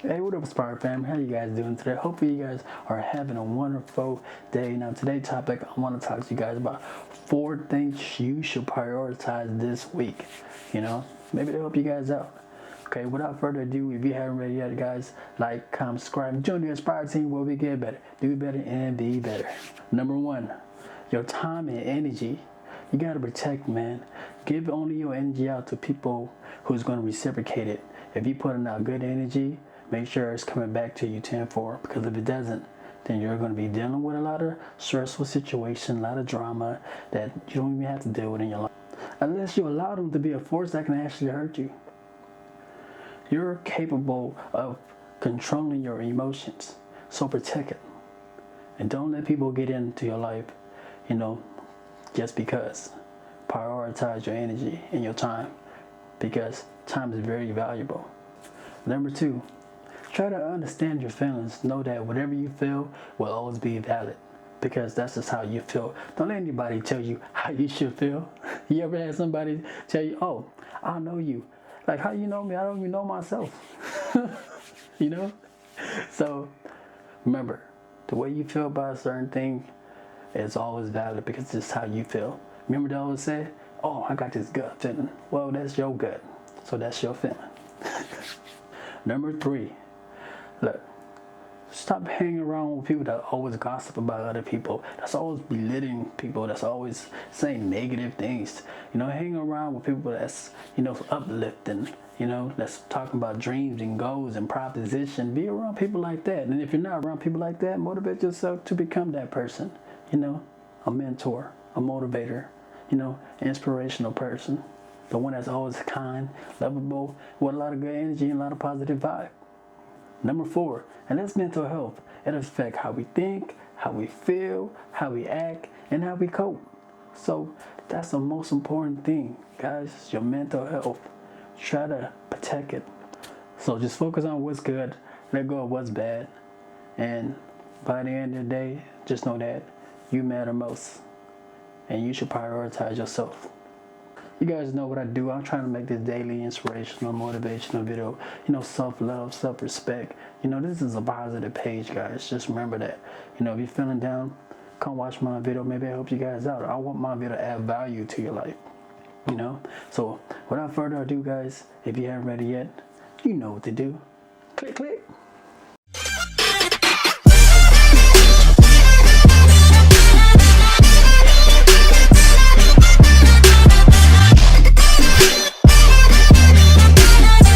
Hey, what up, Inspire fam? How you guys doing today? Hopefully you guys are having a wonderful day. Now, today's topic, I want to talk to you guys about 4 things you should prioritize this week. Maybe to help you guys out. Okay, without further ado, if you haven't already yet, guys, like, comment, subscribe, join the Inspire team where we get better, do better, and be better. Number 1, your time and energy. You got to protect, man. Give only your energy out to people who's going to reciprocate it. If you putting out good energy, make sure it's coming back to you tenfold, because if it doesn't, then you're going to be dealing with a lot of stressful situation, a lot of drama that you don't even have to deal with in your life. Unless you allow them to be a force that can actually hurt you. You're capable of controlling your emotions, so protect it. And don't let people get into your life, just because. Prioritize your energy and your time, because time is very valuable. Number 2, try to understand your feelings. Know that whatever you feel will always be valid, because that's just how you feel. Don't let anybody tell you how you should feel. You ever had somebody tell you, oh, I know you. Like, how you know me? I don't even know myself. So remember, the way you feel about a certain thing is always valid, because it's how you feel. Remember they always say, oh, I got this gut feeling. Well, that's your gut, so that's your feeling. Number 3, look, stop hanging around with people that always gossip about other people, that's always belittling people, that's always saying negative things. Hang around with people that's, uplifting, that's talking about dreams and goals and proposition. Be around people like that. And if you're not around people like that, motivate yourself to become that person. A mentor, a motivator, inspirational person. The one that's always kind, lovable, with a lot of good energy and a lot of positive vibe. Number 4, and that's mental health. It affects how we think, how we feel, how we act, and how we cope. So that's the most important thing, guys, your mental health. Try to protect it. So just focus on what's good, let go of what's bad, and by the end of the day, just know that you matter most, and you should prioritize yourself. You guys know what I do. I'm trying to make this daily inspirational, motivational video. Self-love, self-respect. This is a positive page, guys. Just remember that. If you're feeling down, come watch my video. Maybe I help you guys out. I want my video to add value to your life. So without further ado, guys, if you haven't read it yet, you know what to do. Click, click.